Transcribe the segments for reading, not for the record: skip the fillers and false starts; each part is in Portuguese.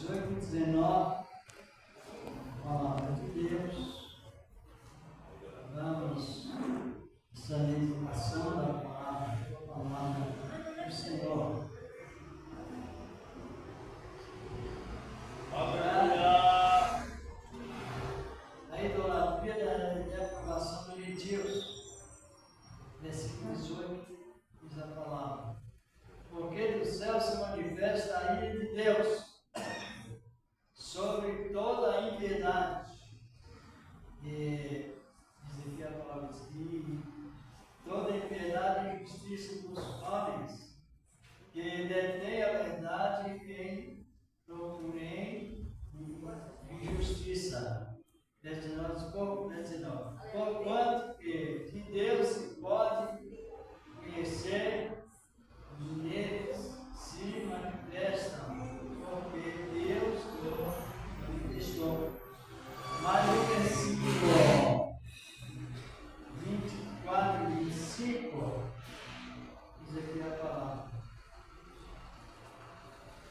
18 e 19, palavra de Deus. Vamos essa meditação da palavra do Senhor. A idolatria e a aprovação de Deus. Versículo 18 diz a palavra: porque do céu se manifesta a ira de Deus sobre toda a impiedade. E diz aqui a palavra de toda a impiedade e injustiça dos homens, que detém a verdade em procurem injustiça. 19, porquanto que de Deus se pode conhecer, neles se manifestam, porque Deus o manifestou. Mas no versículo 24 e 25, diz aqui a palavra: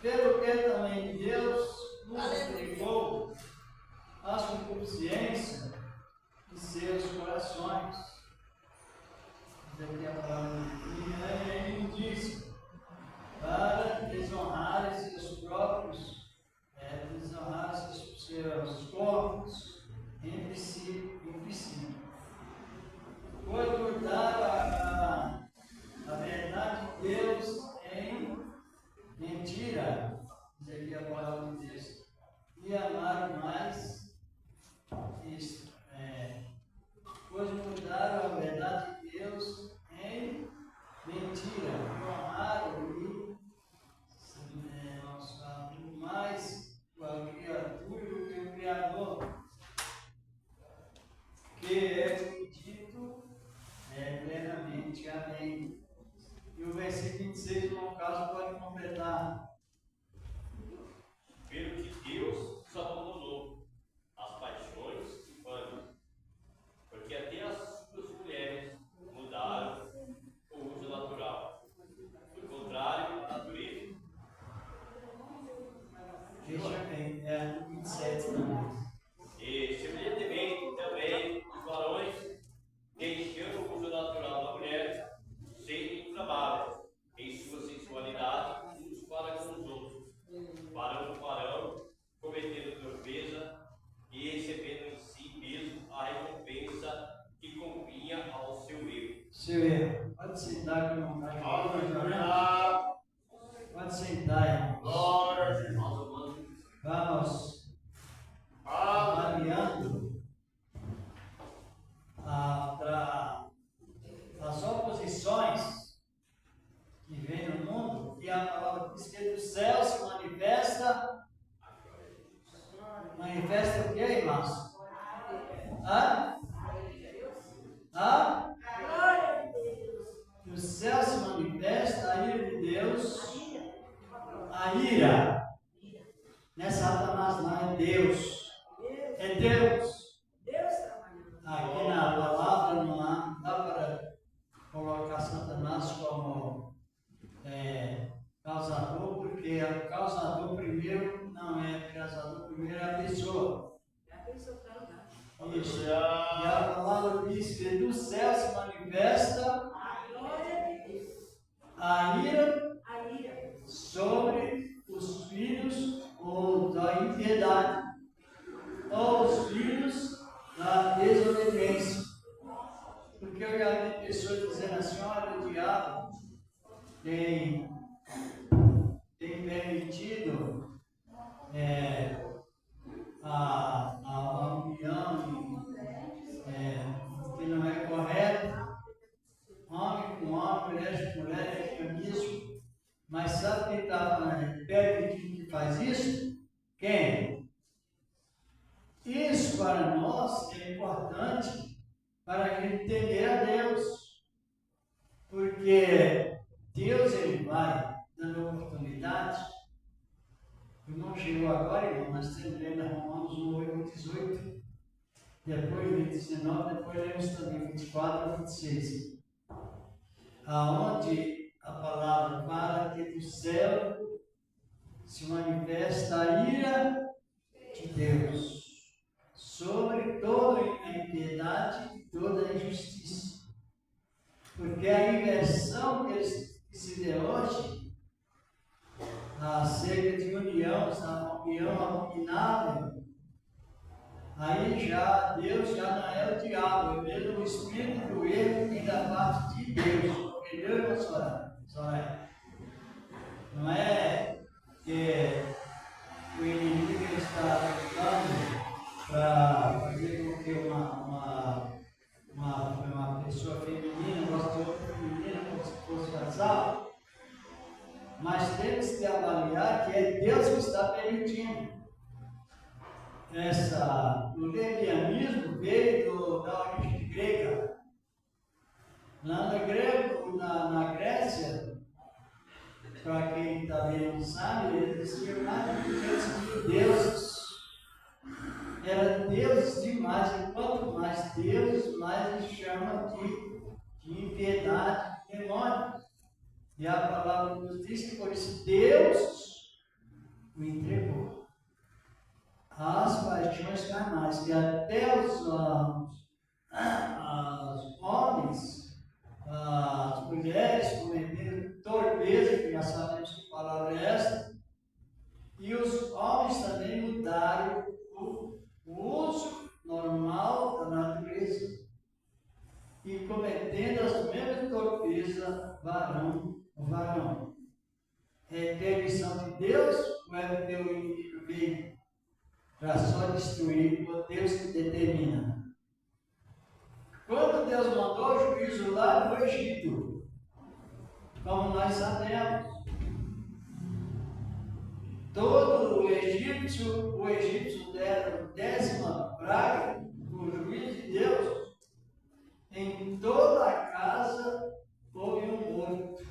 pelo que também Deus nos entregou as concupiscências de seus corações. Diz aqui a palavra de imundícia, para desonrar seus próprios, desonrar seus corpos entre si. Foi mudar a verdade de Deus em mentira. Diz aqui a palavra de Deus. E amar mais isto. Pois mudaram a verdade de Deus em mentira. E honraram mais a criatura do que o Criador, que é bendito plenamente. Amém. E o versículo 26, no caso, pode completar. Pelo que Deus nos abandonou as paixões e planos, porque até as suas mulheres mudaram o uso natural, o contrário à natureza. Veja bem, no 27 também. E semelhantemente também os varões, deixando o uso natural da mulher, sendo inflamáveis em sua sensualidade uns para com os outros, varão com varão, cometendo torpeza e recebendo em si mesmo a recompensa que convinha ao seu erro. Seu erro. Pode sentar que eu não vai. Pode sentar, irmãos. Vamos avaliando as oposições que vem no mundo, e a palavra diz que do céu se manifesta o que, irmãos? Do céu se manifesta a ira de Deus. A ira. Não é Satanás, não, é Deus. É Deus. Aqui na palavra não dá para colocar Satanás como causador, porque o causador primeiro não é causador, primeiro é a pessoa. Isso. E a palavra diz que do céu se manifesta a ira sobre os filhos ou da impiedade, ou os filhos da desobediência. Porque eu já vi pessoas dizendo assim: olha, o diabo tem permitido a união que não é correta, homem com homem, mulher com mulher, é mesmo. Mas sabe quem está permitindo que faz isso? Quem? Isso para nós é importante para a gente temer a Deus. Porque Deus, Ele vai dando oportunidade. O irmão chegou agora, irmão, nós estamos lendo Romanos 1, 18, depois 19, depois lemos também 24 a 26. Aonde a palavra fala que do céu se manifesta a ira de Deus sobre toda a impiedade e toda a injustiça. Porque a inversão que se vê hoje, acerca de união abominável, aí já Deus já não é o diabo, é mesmo o espírito do erro que vem da parte de Deus. Entendeu, irmã Soraya? Não é que o inimigo está lutando para fazer com que uma pessoa feminina goste de outra feminina como se fosse casal, mas temos que avaliar que é Deus que está permitindo. O lesbianismo veio da origem grega. Lá na Grécia, para quem também não sabe, existiam mais de 200 mil deuses. Eram deuses demais, e quanto mais deuses, mais eles chamam de impiedade, de demônio. E a palavra nos diz que por isso Deus o entregou às paixões carnais, que até os homens, as mulheres cometeram torpeza, que nós sabemos que palavra é essa, e os homens também mudaram o uso normal da natureza e cometendo as mesmas torpezas, varão. É permissão de Deus ou é o teu inimigo veio para só destruir, o Deus que determina? Quando Deus mandou o juízo lá no Egito, como nós sabemos, todo o egípcio deram 10ª praga, o juízo de Deus, em toda a casa houve um morto.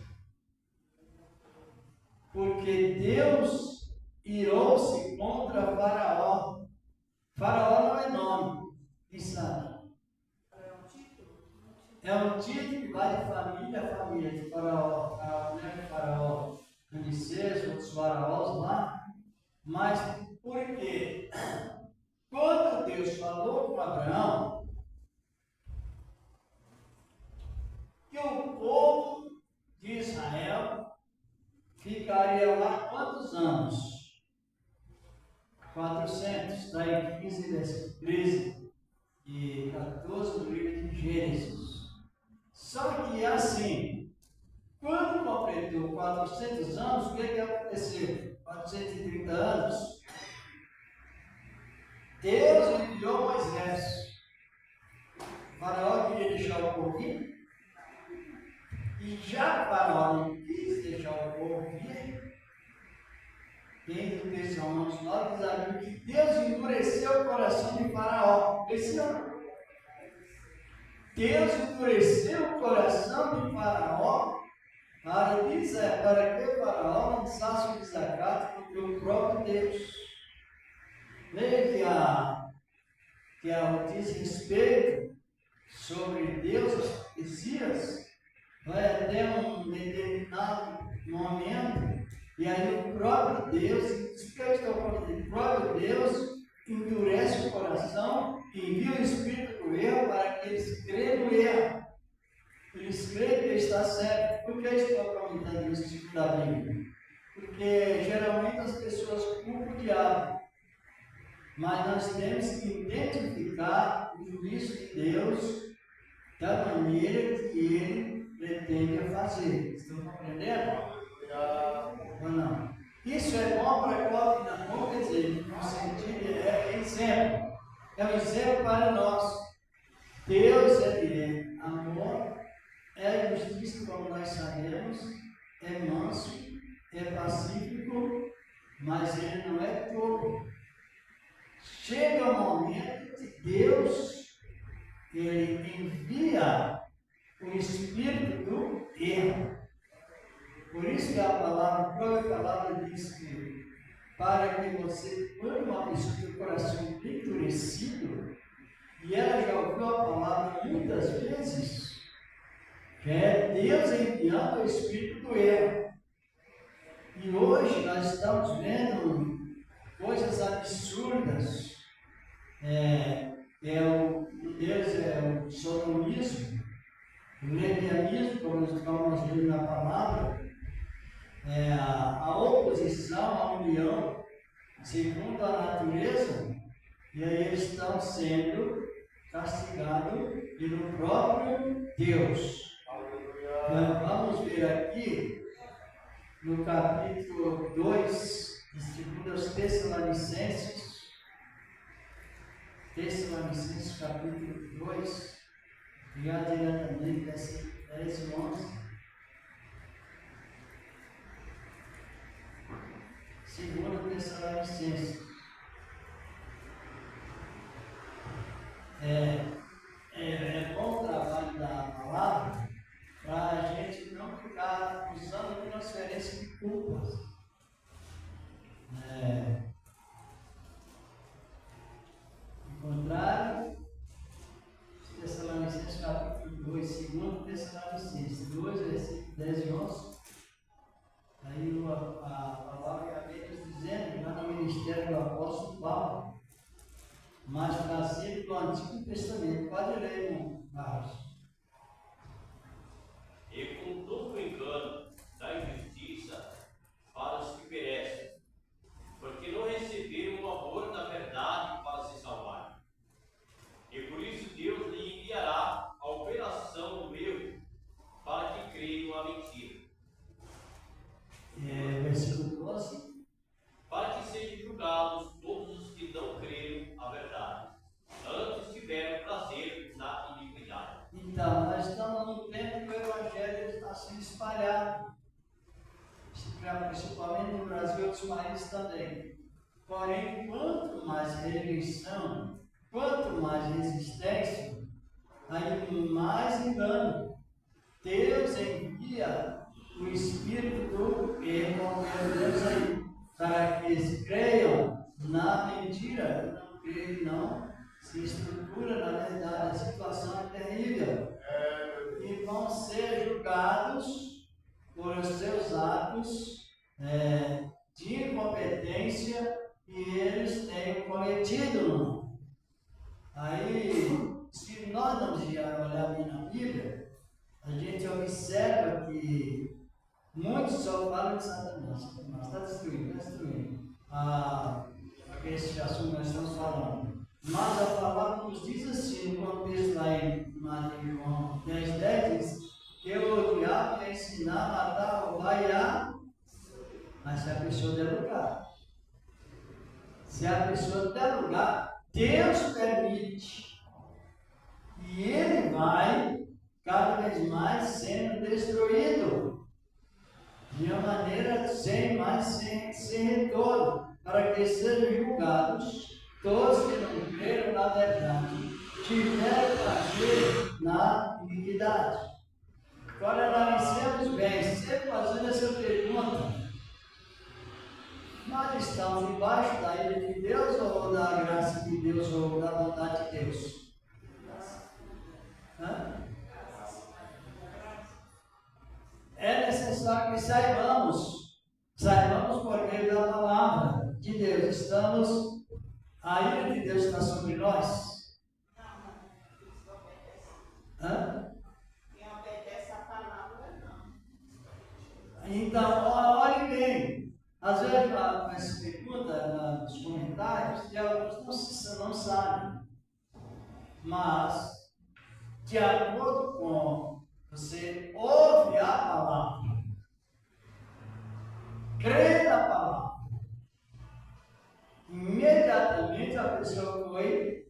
Porque Deus irou-se contra Faraó. Faraó não é nome, quem sabe? É um título que vai de família a família, de Faraó, a mulher de Faraó, Ulisses, outros faraós lá. Mas por quê? Quando Deus falou com Abraão que o povo de Israel ficaria lá quantos anos? 400, está em 13 e 14 do livro de Gênesis. Só que assim, quando completou 400 anos, o que aconteceu? 430 anos, Deus enviou Moisés. O Faraó queria deixar o povo ir, e já o Faraó não quis deixar o povo ir. Quem do texto 9 diz a Bíblia que Deus endureceu o coração de Faraó. Deus endureceu o coração de Faraó para que o Faraó não lançasse o desacato contra o próprio Deus. Veja que a diz respeito sobre Deus, as profecias, vai até um determinado momento, e aí o próprio Deus, isso que eu estou falando, o próprio Deus endurece o coração e envia o espírito do erro para que eles creiam no erro. Eles creem que está certo. Por que eu estou comentando isso tipo da Bíblia? Porque geralmente as pessoas culpam o diabo. Mas nós temos que identificar o juízo de Deus da maneira que Ele pretende fazer. Estão compreendendo? Ou não? Isso é bom para qual não quer dizer, no sentido é exemplo. É um exemplo para nós. Deus é amor, é justiça, como nós sabemos, é manso, é pacífico, mas Ele não é tolo. Chega o momento de Deus, Ele envia o espírito do erro. Por isso que a própria palavra diz que para que você, quando uma pessoa tem o coração endurecido, e ela já ouviu a palavra muitas vezes, que é Deus enviando o espírito do erro. E hoje nós estamos vendo coisas absurdas. Um deles é o sodomismo, o lesbianismo, como nós lemos na palavra, a oposição à união segundo a natureza, e aí eles estão sendo castigados pelo próprio Deus. Então, vamos ver aqui no capítulo 2 de 2 Tessalonicenses, capítulo 2, já diretamente, versículo 10 e 11. 2 Tessalonicenses. É bom o trabalho da palavra para a gente não ficar usando transferência de culpas. Ao contrário, Tessalonicenses capítulo 2, 2 Tessalonicenses 2, versículo 10 e 11. Aí a palavra vem nos dizendo, lá no ministério do apóstolo Paulo, mas trazido do Antigo Testamento. Pode ler, Marcos. E com todo o engano da injustiça para os que perecem, porque não receberam o amor da verdade para se salvarem. E por isso Deus lhe enviará a operação do erro para que creiam a mentira. Versículo 12. Para que sejam julgados todos os que não creram a verdade, antes tiveram prazer na iniquidade. Então, nós estamos num tempo que o Evangelho está sendo espalhado, principalmente no Brasil e outros países também. Porém, quanto mais rejeição, quanto mais resistência, aí mais engano. Deus envia o Espírito do erro, Deus aí, para que eles creiam na mentira, não creem, não se estrutura, na verdade, a situação é terrível. E vão ser julgados por os seus atos de incompetência que eles tenham cometido. Aí, se nós não olhar bem na Bíblia, a gente observa que muitos só falam de Satanás. Mas está destruindo. Esse assunto que nós estamos falando. Mas a palavra nos diz assim, no contexto lá em Mateus 10, diz que o diabo ia ensinar, matar, roubar e mas se a pessoa der lugar. Se a pessoa der lugar, Deus permite. E ele vai cada vez mais sendo destruído de uma maneira sem retorno, para que sejam julgados todos que não creram na verdade, tiveram prazer na iniquidade. Agora analicemos bem, sempre fazendo essa pergunta: nós estamos debaixo da ira de Deus ou da graça de Deus ou da vontade de Deus? É necessário que saibamos por meio da palavra de Deus. A ira de Deus está sobre nós. Quem obedece a palavra, não. Então, olhe bem. Às vezes, com essa pergunta nos comentários, e alguns não sabem. Mas, de acordo com você ouve a palavra, crê na palavra, imediatamente a pessoa foi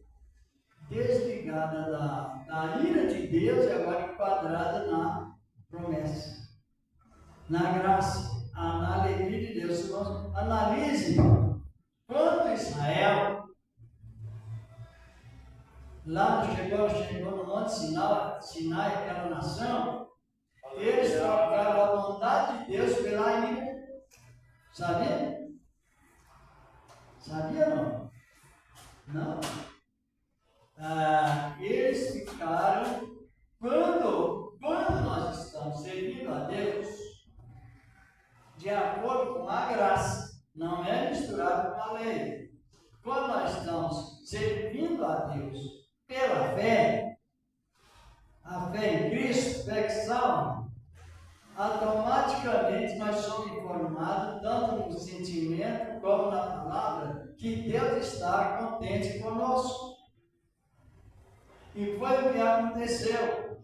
desligada da ira de Deus e agora enquadrada na promessa, na graça, na alegria de Deus. Analise quando Israel lá chegou no Monte Sinai, aquela nação, eles trocaram a vontade de Deus pela ira. Sabia? Sabia não? Não. Eles ficaram, quando nós estamos servindo a Deus, de acordo com com a lei. Quando nós estamos servindo a Deus pela fé, a fé em Cristo, fé que salva, automaticamente nós somos informados, tanto no sentimento como na palavra, que Deus está contente conosco. E foi o que aconteceu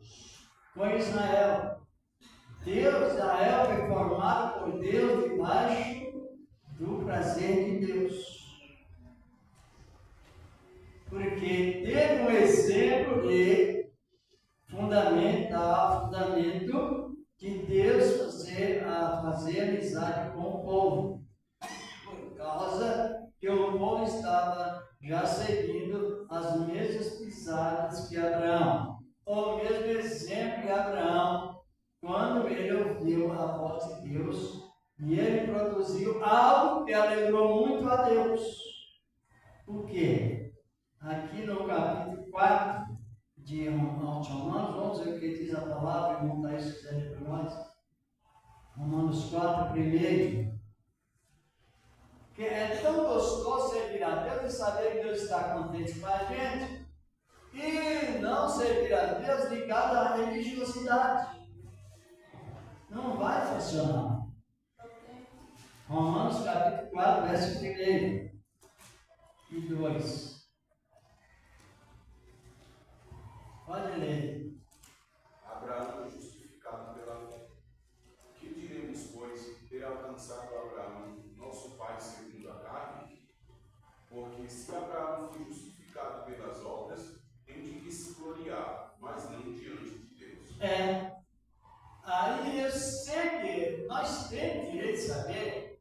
com Israel. Israel foi formado por Deus debaixo do prazer de Deus. Porque teve um exemplo de fundamento de Deus fazer amizade com o povo. Por causa que o povo estava já seguindo as mesmas pisadas que Abraão. O mesmo exemplo de Abraão, quando ele ouviu a voz de Deus, e ele produziu algo que alegrou muito a Deus. O quê? Aqui no capítulo 4 de Romanos, vamos ver o que diz a palavra, vamos dar isso para nós. Romanos 4, primeiro. Que é tão gostoso servir a Deus e saber que Deus está contente com a gente, e não servir a Deus ligado à religiosidade. Não vai funcionar. Romanos capítulo 4, verso 1 e 2. Pode ler. Abraão foi justificado pela fé. Que diremos, pois, ter alcançado Abraão, nosso pai segundo a carne? Porque se Abraão foi justificado pelas obras, tem de que se gloriar, mas não diante de Deus. Aí eu sei que nós temos direito de saber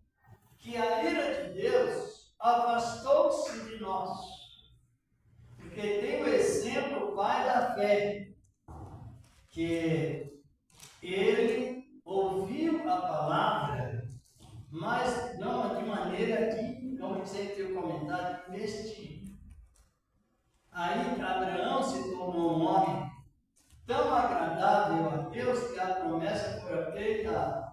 que a ira de Deus afastou-se de nós. Porque tem o exemplo, o pai da fé, que ele ouviu a palavra, mas não de maneira de, como você tem comentado, investir. Aí Abraão se tornou um homem tão agradável a Deus que a promessa foi feita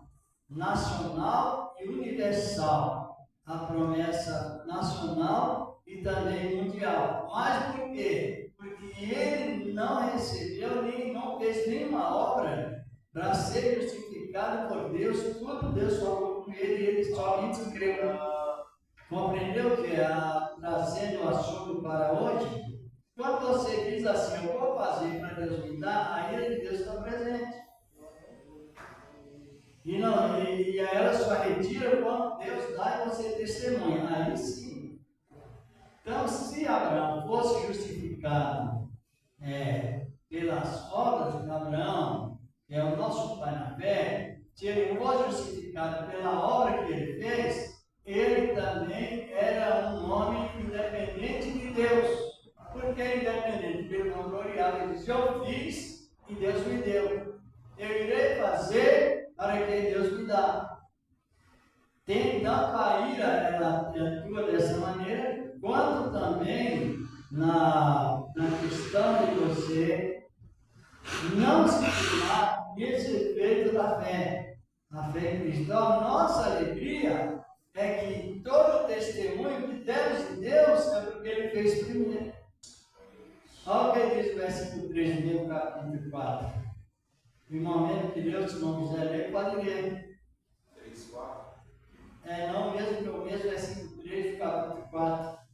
nacional e universal. A promessa nacional e também mundial. Mas por quê? Porque ele não recebeu, nem não fez nenhuma obra para ser justificado por Deus. Tudo Deus falou com ele e ele somente creu. Compreendeu que trazendo o assunto para hoje? Quando você diz assim, eu vou fazer para Deus me dar, a ira de Deus está presente. E aí ela só retira quando Deus dá e você testemunha. Aí sim. Então, se Abraão fosse justificado pelas obras de Abraão, que é o nosso pai na fé, se ele fosse justificado pela obra que ele fez, ele também era um homem independente de Deus. Por que independente? Porque ele não gloriava, ele disse, eu fiz e Deus me deu. Eu irei fazer para que Deus me dá. Tem tanto a ira, ela atua dessa maneira, quanto também na questão de você não se firmar nesse efeito da fé. A fé em Cristo. Então, a nossa alegria é que todo o testemunho que temos de Deus é porque Ele fez primeiro. Olha o que diz o versículo 3 do capítulo 4. No momento que Deus, se não quiser ler, pode ler. 3, 4. Não, mesmo que o mesmo versículo 3 do capítulo 4.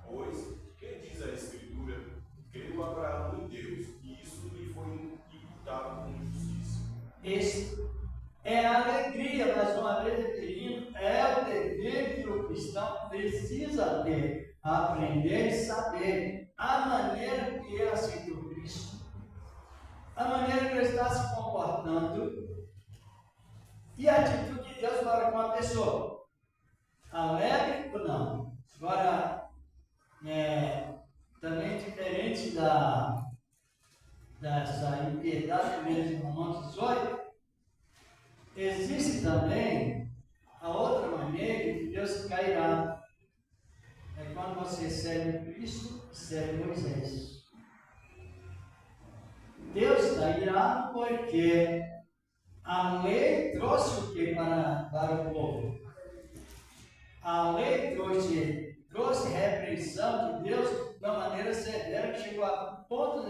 Pois, que diz a Escritura? Creu Abraão em Deus, e isso lhe foi imputado como justiça. Este é a alegria, mais uma vez referindo, é o dever que o cristão precisa ter, aprender e saber a maneira que ele aceitou Cristo, a maneira que ele está se comportando e a atitude de Deus para com a pessoa. Alegre ou não? Agora, também diferente dessa impiedade que vemos em Romanos 18, existe também a outra maneira que Deus cairá. É quando você serve Cristo e serve Moisés. Deus está irado porque A lei trouxe o que para o povo? A lei trouxe repreensão de Deus de uma maneira severa que chegou a ponto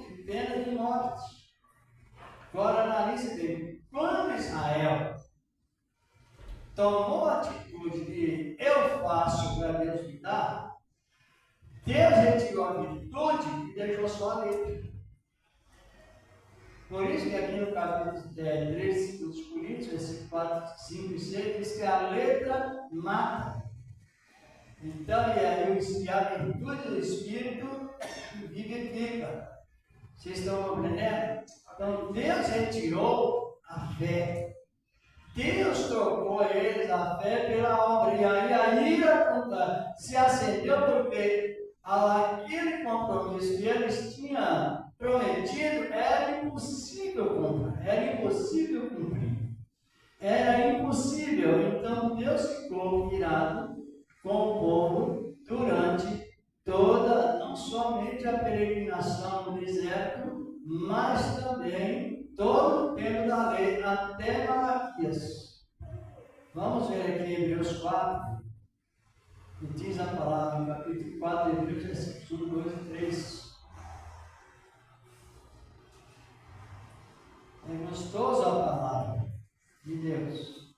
de pena de morte. Agora analise bem. Quando Israel tomou a atitude de eu faço para Deus me dar, Deus retirou a virtude e deixou só a letra. Por isso que aqui no capítulo 13 dos Coríntios, versículo 4, 5 e 6, diz que a letra mata. Então, a virtude do Espírito vivifica. Vocês estão compreendendo? Então, Deus retirou a fé. Deus trocou eles a fé pela obra. E aí a ira se acendeu porque aquele compromisso que eles tinham prometido era impossível cumprir. Era impossível. Então Deus ficou irado com o povo durante toda, não somente a peregrinação no deserto, mas também todo o tempo da lei, até Malaquias. Vamos ver aqui em Hebreus 4, que diz a palavra, no capítulo 4 de Hebreus, versículos 1, 2 e 3. É gostoso a palavra de Deus.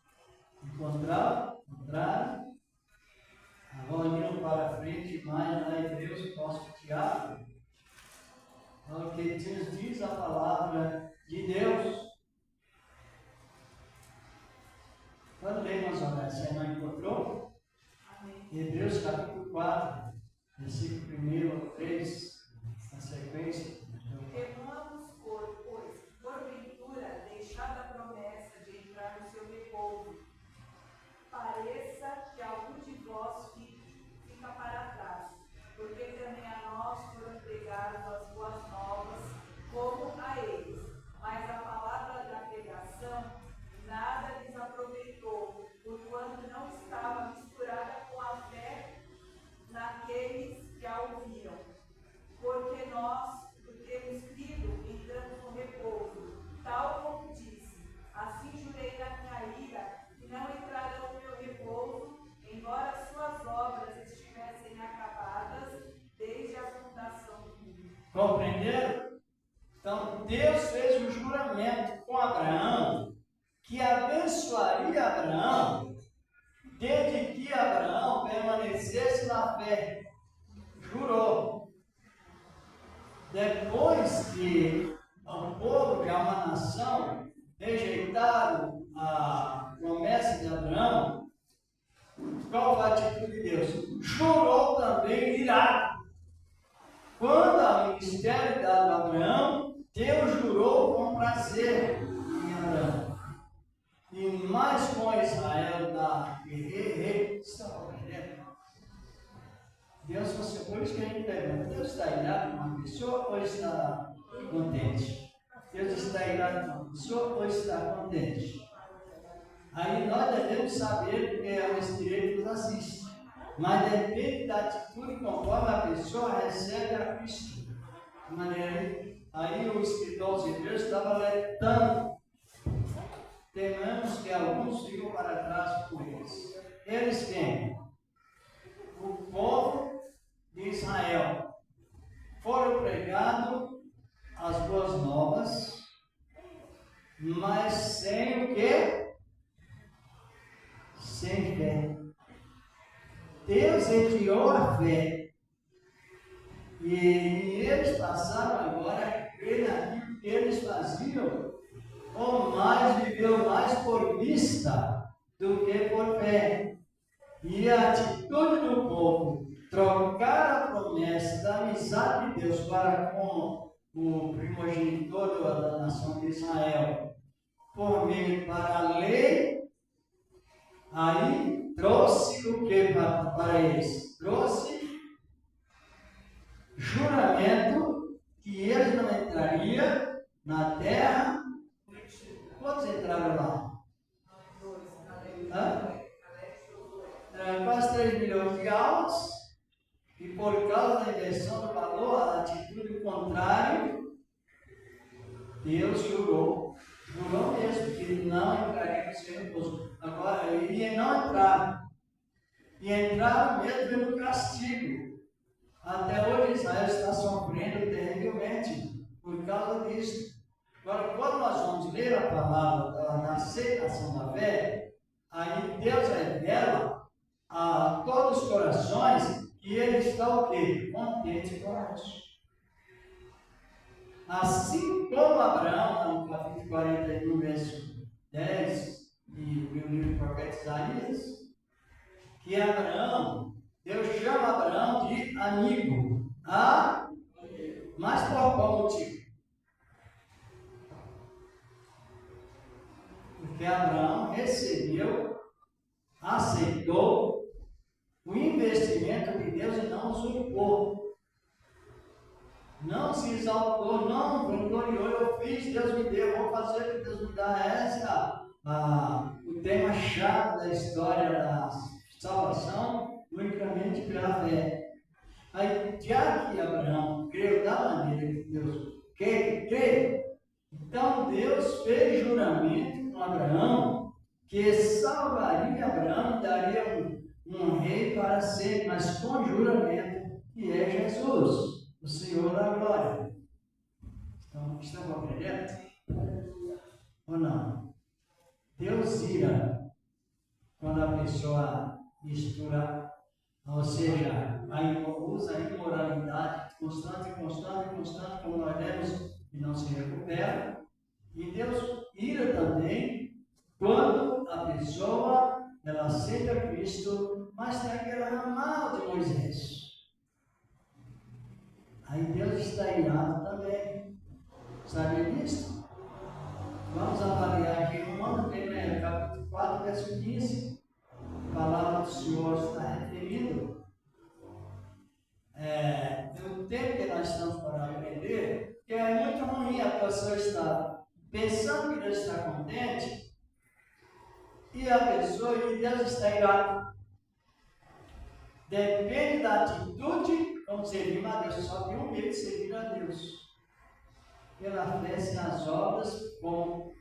Contrário, agora indo para frente, mais lá em Hebreus, posso tirar. O que diz a palavra de Deus. Quando lemos a você não encontrou? Amém. Hebreus capítulo 4, versículo 1 ao 3, na sequência. Temamos, pois, porventura, deixada a promessa de entrar no seu repouso, pareça que algum de vós fica para trás, porque também a nós foram pregadas as boas novas, como a eles. Mas a palavra da pregação nada lhes aproveitou, porquanto não estava misturada com a fé naqueles que a ouviram. Porque temos crido, entramos no repouso, tal como disse: assim jurei na minha ira, que não entrarão no meu repouso, embora suas obras estivessem acabadas desde a fundação do mundo. Compreenderam? Então, Deus fez um juramento com Abraão, que abençoaria Abraão, desde que Abraão permanecesse na fé. Jurou. Depois que o povo, que é uma nação, rejeitaram a promessa de Abraão, qual foi a atitude de Deus? Jurou também irado. Quando ao ministério dado a Abraão, Deus jurou com prazer em Abraão. E mais com Israel da Deus, por isso que a gente pergunta, Deus está irado com uma pessoa ou está contente? Deus está irado com uma pessoa ou está contente? Aí nós devemos saber, porque é o Espírito que nos assiste. Mas depende da atitude conforme a pessoa recebe a Cristo. De maneira, aí o escritor aos Hebreus estava alertando. Tememos que alguns ficam para trás por eles. Eles quem? O povo de Israel. Foram pregados as boas novas, mas sem o quê? Sem fé. Deus retirou a fé. E eles passaram agora a crer naquilo que eles faziam, ou mais, viveu mais por vista do que por fé. E a atitude do povo, trocar a promessa da amizade de Deus para com o primogenitor da nação de Israel, por meio para a lei, aí trouxe o que para eles? Trouxe juramento que eles não entrariam na terra. Quantos entraram lá? Eram quase 3 milhões de almas, e por causa da inversão do valor, a atitude contrária, Deus jurou jurou mesmo que ele não entraria no seu repouso. Agora, ele ia não entrar. E entraram mesmo pelo castigo. Até hoje Israel está sofrendo terrivelmente por causa disso. Agora, quando nós vamos ler a palavra da aceitação da fé, aí Deus revela a todos os corações que Ele está o quê? Contente conosco. Assim como Abraão, no capítulo 41, verso 10, e o livro do profeta Isaías, que Abraão, Deus chama Abraão de amigo. Mas por qual motivo? Porque Abraão recebeu, aceitou o investimento de Deus e não usurpou. Não se exaltou, não vangloriou, eu fiz, Deus me deu, vou fazer o que Deus me dá. Essa o tema-chave da história da salvação, unicamente pela fé. Aí, já que Abraão creu da maneira que Deus crê, então Deus fez juramento com Abraão que salvaria Abraão e daria um rei para sempre, mas com juramento, que é Jesus, o Senhor da glória. Então, estão compreendendo? Ou não? Deus ira quando a pessoa mistura, ou seja, usa a imoralidade constante, como nós vemos, e não se recupera. E Deus ira também quando a pessoa ela aceita Cristo, mas tem aquele ramal de Moisés. Aí Deus está irado também. Sabe disso? Vamos avaliar aqui Romanos, capítulo 4, verso 15. A palavra do Senhor está referindo. No tempo que nós estamos para aprender, que é muito ruim a pessoa estar pensando que Deus está contente e a pessoa e Deus está irado. Depende da atitude, como servir a Deus. Só tem um meio de servir a Deus. Pela fé sem as obras, como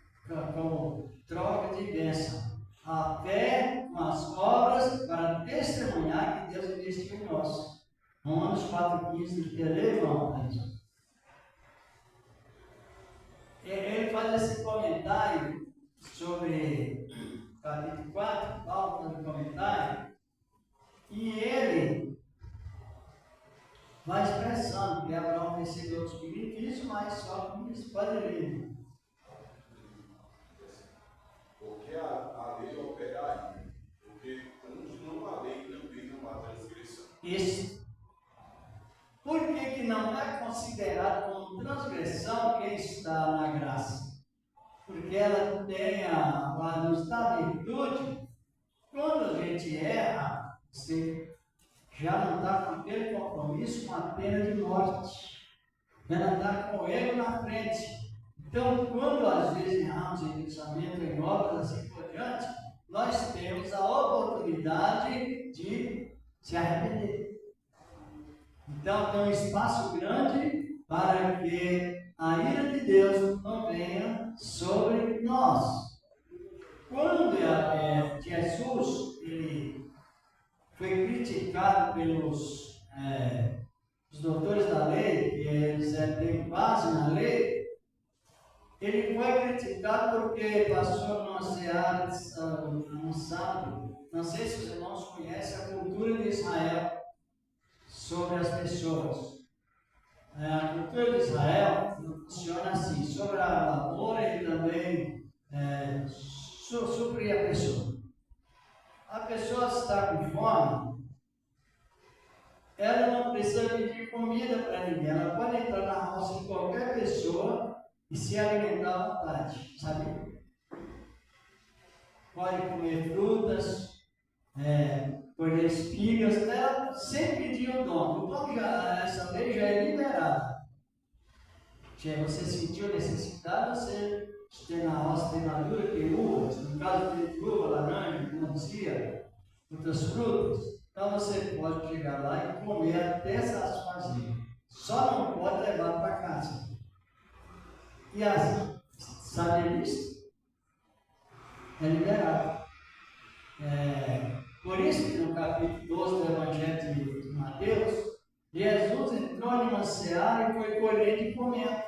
troca de bênção. A fé com as obras para testemunhar que Deus investiu em nós. Romanos 4,15, quer ler, irmão? Ele faz esse comentário sobre capítulo 4, Paulo faz um comentário, e ele vai expressando que Abraão recebeu outros benefícios, mas só com isso pode ler. Porque a lei opera aí, porque onde não há lei, também não há transgressão. Isso. Por que não é considerado como transgressão quem está na graça? Porque ela tem nos dá virtude. Quando a gente erra, você já não está com aquele compromisso com a pena de morte. Já não está com ele na frente. Então, quando às vezes erramos em pensamento, em obras, assim por diante, nós temos a oportunidade de se arrepender. Então, tem um espaço grande para que a ira de Deus não venha sobre nós. Quando Jesus ele foi criticado pelos os doutores da lei, que eles têm base na lei, ele foi criticado porque passou numa seara num sábado. Não sei se os irmãos conhecem a cultura de Israel sobre as pessoas. A cultura de Israel funciona assim, sobre a lavoura e também suprir a pessoa. A pessoa está com fome, ela não precisa pedir comida para ninguém, ela pode entrar na roça de qualquer pessoa e se alimentar à vontade, sabe? Pode comer frutas, colher espigas, ela sem pedir o dono. O dono essa lei já é liberada. Se você sentiu necessidade, você tem na roça, tem madura, tem uvas, no caso tem uva, laranja, melancia, outras frutas. Então você pode chegar lá e comer até satisfazer. Só não pode levar para casa. E assim, sabe disso? é liberado. Por isso que no capítulo 12 do Evangelho de Mateus, Jesus entrou em uma seara e foi colhendo e comendo.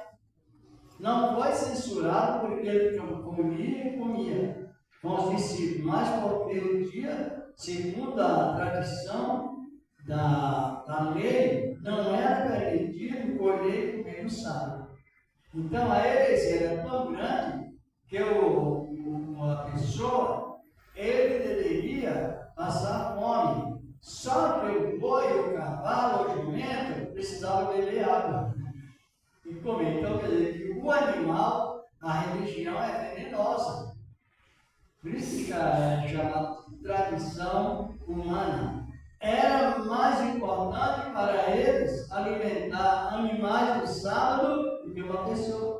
Não foi censurado porque ele comia e comia com os discípulos, mas porque o dia, segundo a tradição da lei, não era permitido colher e comer no sábado. Então a heresia era tão grande que a pessoa, ele deveria passar fome. Só que o boi, o cavalo, o jumento precisava beber água e comer. Então quer dizer que o animal, a religião é venenosa. Por isso que é chamada tradição humana. Era mais importante para eles alimentar animais no sábado do que uma pessoa.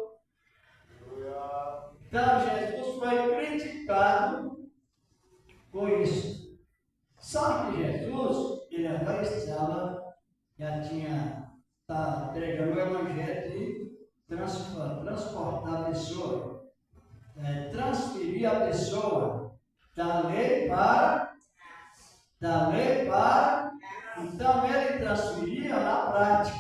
Então Jesus foi criticado por isso. Só que Jesus, ele agora já está pregando o evangelho de transportar a pessoa, transferir a pessoa da lei para. Então ele transferia na prática.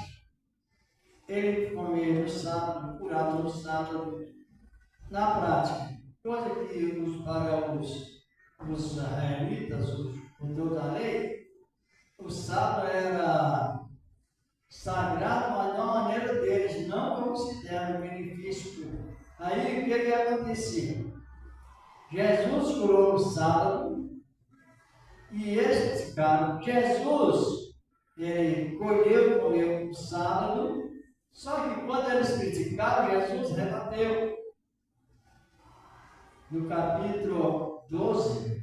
Ele comia no sábado, curava no sábado, na prática. Coisa que para os israelitas, os doutores da lei, o sábado era sagrado, mas da maneira deles, não consideram benefício. Aí o que acontecia? Jesus curou no sábado e eles ficaram. Jesus, ele colheu e comeu no sábado, só que quando eles criticaram, Jesus rebateu. No capítulo 12,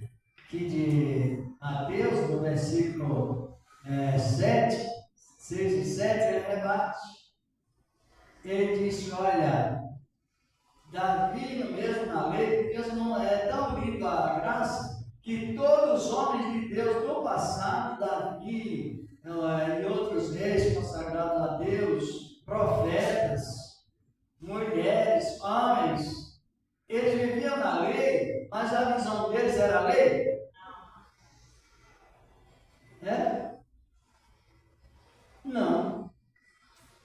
que de Mateus, no versículo 6 e 7, ele rebate. Ele disse, olha, Davi, mesmo na lei, porque Deus não é tão lindo a graça, que todos os homens de Deus do passado, Davi e outros reis consagrados a Deus, profetas, mulheres, homens, eles viviam na lei, mas a visão deles era a lei? Não.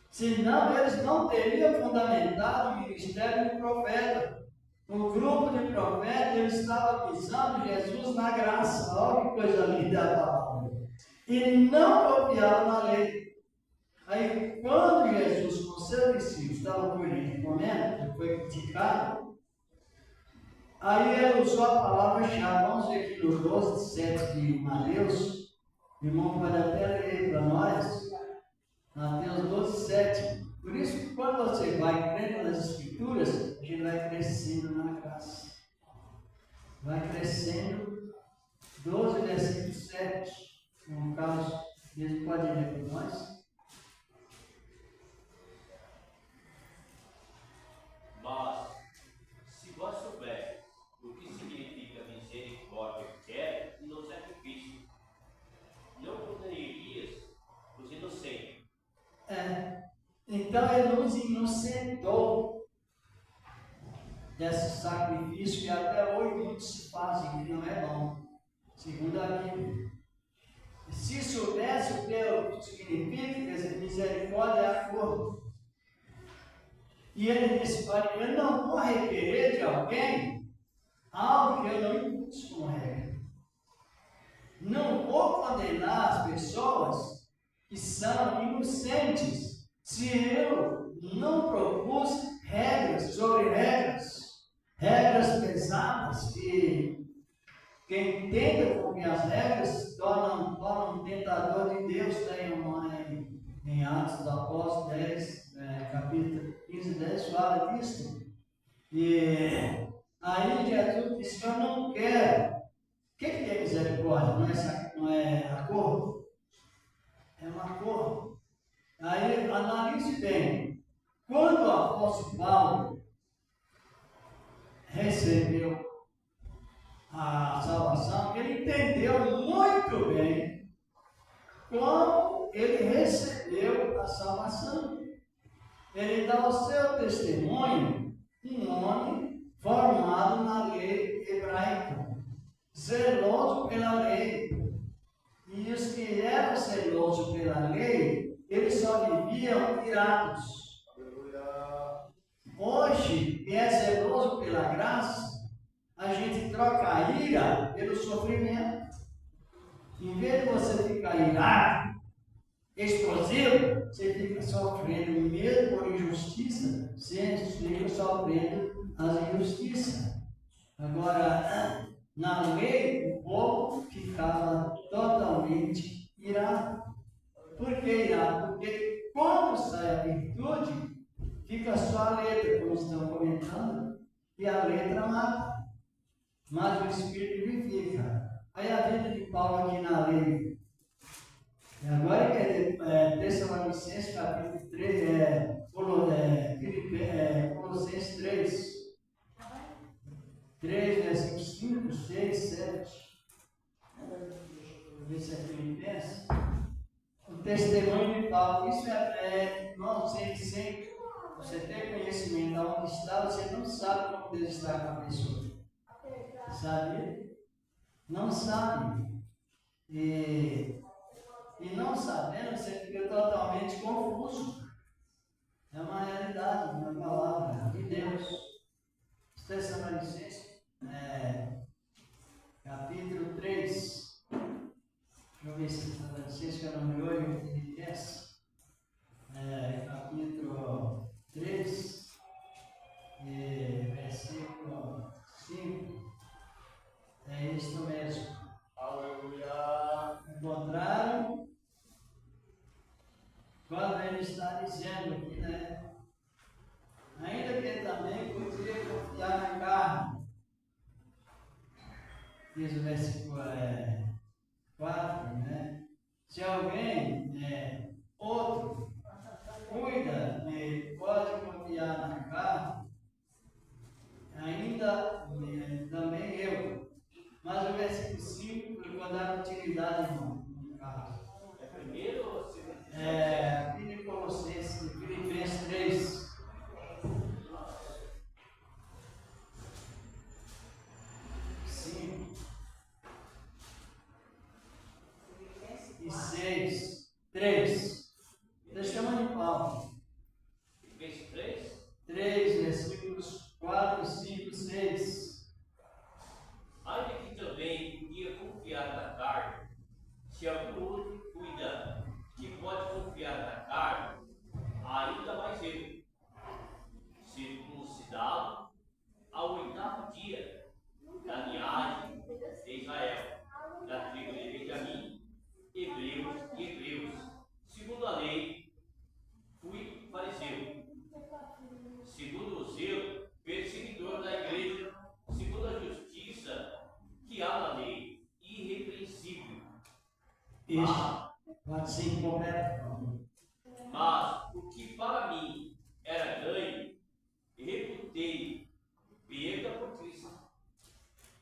Senão eles não teriam fundamentado o ministério do profeta. O grupo de profetas, eles estavam visando Jesus na graça. Olha que coisa linda a palavra. E não confiavam na lei. Aí, quando Jesus, com seus discípulos, estava colhendo e comendo, ele foi criticado. Aí ele usou a palavra-chave. Vamos ver aqui no 12, 7 de Mateus. O irmão pode até ler para nós. Mateus 12, 7. Por isso que quando você vai crendo nas Escrituras, a gente vai crescendo na graça. Vai crescendo. 12, versículo 7. No caso, ele pode ler para nós. Mas, se vós souberem o que significa misericórdia quer e não sacrifício, não condenarias os inocentes. Então ele nos inocentou desse sacrifício que até hoje muitos se fazem, que não é bom, segundo a Bíblia. Se soubesse o que significa misericórdia é acordo. E ele disse, olha, eu não vou requerer de alguém algo que eu não impus como regra. Não vou condenar as pessoas que são inocentes se eu não propus regras sobre regras pesadas que quem tenta cumprir as regras torna um tentador de Deus. Tem em Atos dos Apóstolos 10, capítulo 15, 10, fala disso. E aí Jesus disse, eu não quero. O que é misericórdia? Não é acordo? É um acordo. Aí, analise bem. Quando o apóstolo Paulo recebeu a salvação, ele entendeu muito bem como ele recebeu a salvação. Ele dá o seu testemunho, um homem formado na lei hebraica. zeloso pela lei. E os que eram zelosos pela lei, eles só viviam irados. Hoje, quem é zeloso pela graça, a gente troca a ira pelo sofrimento. Em vez de você ficar irado, explosivo, você fica sofrendo mesmo por injustiça, você fica sofrendo as injustiças. Agora, na lei, o povo ficava totalmente irado. Por que irado? Porque quando sai a virtude, fica só a letra, como estão comentando, e a letra mata. Mas o Espírito vivifica. Aí a vida de Paulo aqui na lei. E agora que é Tessalonicenses, capítulo 3, Colossenses 3, versículos 5, 6, 7. Vou ver se é Filipenses. O testemunho de Paulo. Isso irmão, sem você ter conhecimento de onde está, você não sabe como Deus está com a pessoa. Sabe? Não sabe. E não sabendo, você fica totalmente confuso. É uma realidade, uma palavra de Deus. Tessalonicenses, capítulo 3. Deixa eu ver se Tessalonicenses, que é o número 8, Filipenses. Capítulo 3, versículo 5. É isso mesmo. Aleluia. Encontraram? Quando ele está dizendo aqui, né? Ainda que ele também podia confiar na carne. Diz o versículo 4, né? Se alguém, outro, cuida, pode confiar na carne, ainda também eu. Mas o versículo 5, quando dá utilidade, irmão, no caso. É primeiro ou segundo? Aqui Colossenses, Filipenses 3. E 6, 3. Testemunho de Paulo. Filipenses 3? 3, versículos 4, 5, 6. Ainda que também podia confiar na carne, se algum outro cuida que pode confiar na carne, ainda mais eu, circuncidado ao 8º dia da linhagem de Israel, da tribo de Benjamim, hebreus, segundo a lei, fui fariseu, segundo o zelo, perseguidor da igreja, segundo a justiça que há na lei, irrepreensível. Isso. Pode ser incompleto. Mas o que para mim era ganho, reputei perda por Cristo.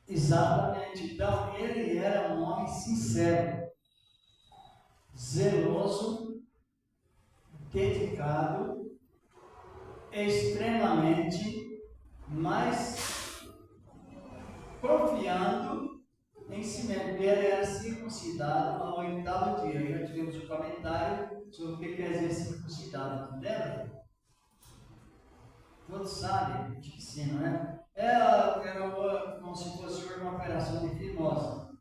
Exatamente. Então, ele era um homem sincero, zeloso, dedicado, extremamente, mas confiando em si mesmo. Ele era circuncidado ao 8º dia. Já tivemos um comentário sobre o que quer dizer circuncidado, lembra? Todos sabem, a gente ensina, né? Era como se fosse uma operação de fimose.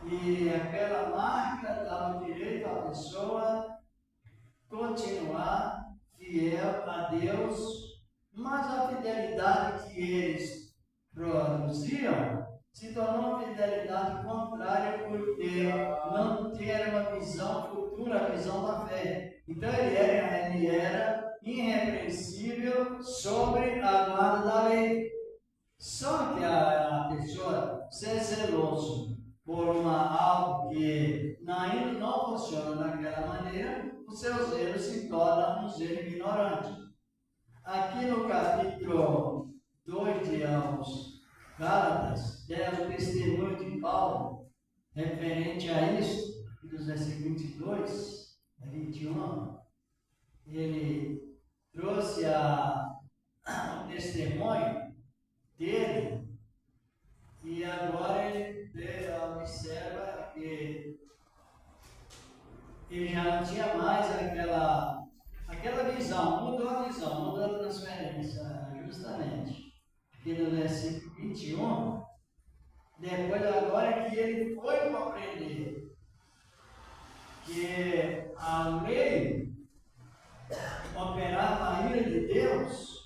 E aquela marca dava direito à pessoa continuar fiel a Deus, mas a fidelidade que eles produziam se tornou uma fidelidade contrária por não ter uma visão futura, a visão da fé. Então ele era irrepreensível sobre a guarda da lei. Só que a pessoa ser zeloso por algo que ainda não funciona daquela maneira, o seu zelo se torna um zelo ignorante. Aqui no capítulo 2 de Gálatas, temos o testemunho de Paulo referente a isso, dos versículos 22 a 21. Ele trouxe o testemunho dele e agora ele 21, depois agora que ele foi compreender que a lei operava a ira de Deus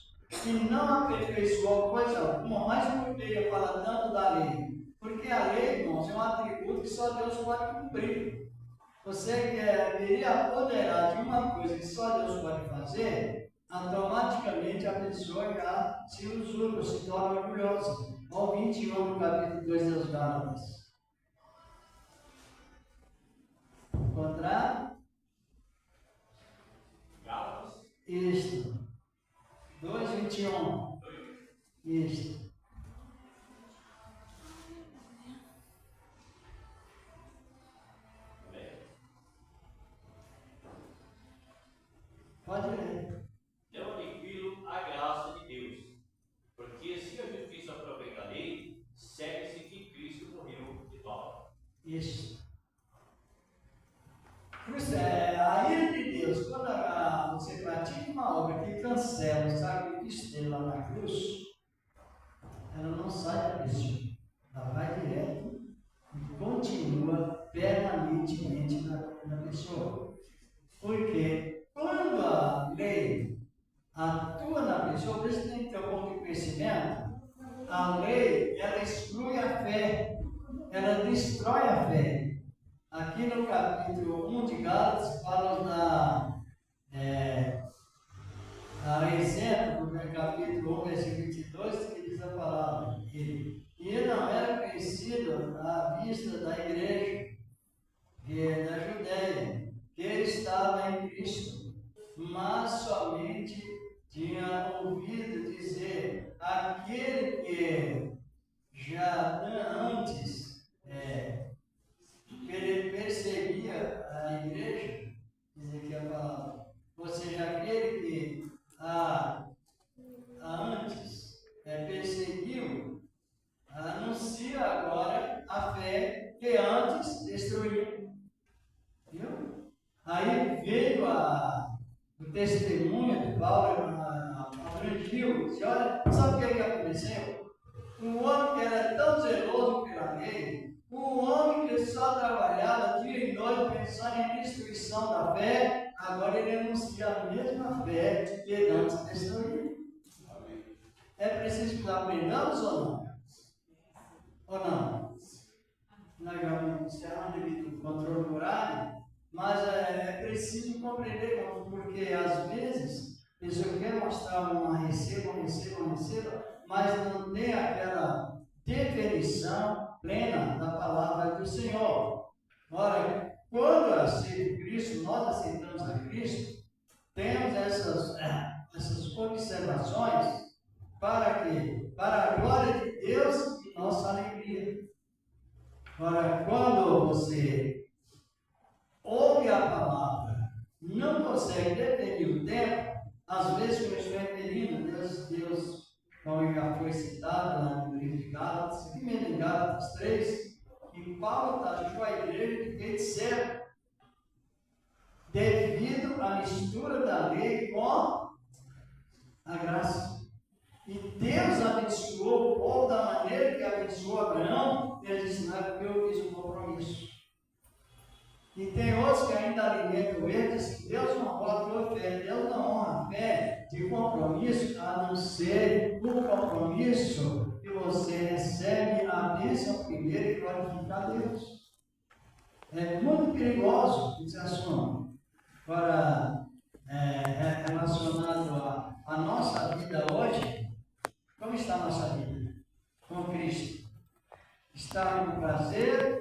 e não aperfeiçoou coisa alguma, mas por que ele fala tanto da lei? Porque a lei, irmãos, é um atributo que só Deus pode cumprir. Você queria apoderar de uma coisa que só Deus pode fazer, automaticamente a pessoa já se usurpa, se torna orgulhosa. Ao 21 do capítulo 2 das Gálatas. Encontrar? Gálatas? Isto. 2:21. Isto. Pode ler. Não aniquilo a graça de Deus, porque se a justiça provém da lei, segue-se que Cristo morreu de tal. Isso. A ira de Deus, quando você pratica uma obra que cancela o sacrifício dele lá na cruz, ela não sai da pessoa. Ela vai direto e continua permanentemente na pessoa. Porque quando a lei atua na pessoa, por isso tem que ter um pouco de conhecimento, a lei, ela exclui a fé, ela destrói a fé. Aqui no capítulo 1 de Gálatas, fala a exemplo do capítulo 1, versículo 22, que diz a palavra. E ele não era conhecido à vista da igreja, que é da Judéia, que ele estava em Cristo, mas somente tinha ouvido dizer aquele que já antes ele perseguia a igreja, diz aqui a palavra, ou seja, aquele que antes perseguiu, anuncia agora a fé que antes destruiu. Viu? Aí veio o testemunho de Paulo, abrangiu, disse, olha, sabe o que aconteceu? Um homem que era tão zeloso pela lei, um homem que só trabalhava dia e noite pensando em destruição da fé, agora ele anuncia a mesma fé que antes destruiu. É preciso que aprendamos ou não? Ou não? Nós já iniciamos devido ao controle do horário, mas é preciso compreender, porque às vezes a pessoa quer mostrar uma receba, mas não tem aquela definição plena da palavra do Senhor. Ora, quando eu aceito Cristo, nós aceitamos a Cristo, temos essas observações para quê? Para a glória de Deus e nossa alegria. Ora, quando você ouve a palavra, não consegue definir o tempo, às vezes quando eu estou referindo, Deus, como já foi citado lá no livro de Gálatas, em Gálatas 3, que Paulo taxou a igreja de feiticeiro, devido à mistura da lei com a graça. E Deus abençoou o povo da maneira que abençoou Abraão, ele disse, não é porque eu fiz um compromisso. E tem outros que ainda alimentam ele, diz que Deus não honra a fé, Deus não honra a fé de compromisso, a não ser o compromisso que você recebe a bênção primeiro e glorifica a Deus. É muito perigoso esse assunto. Agora, relacionado à nossa vida hoje, como está a nossa vida com Cristo? Está no prazer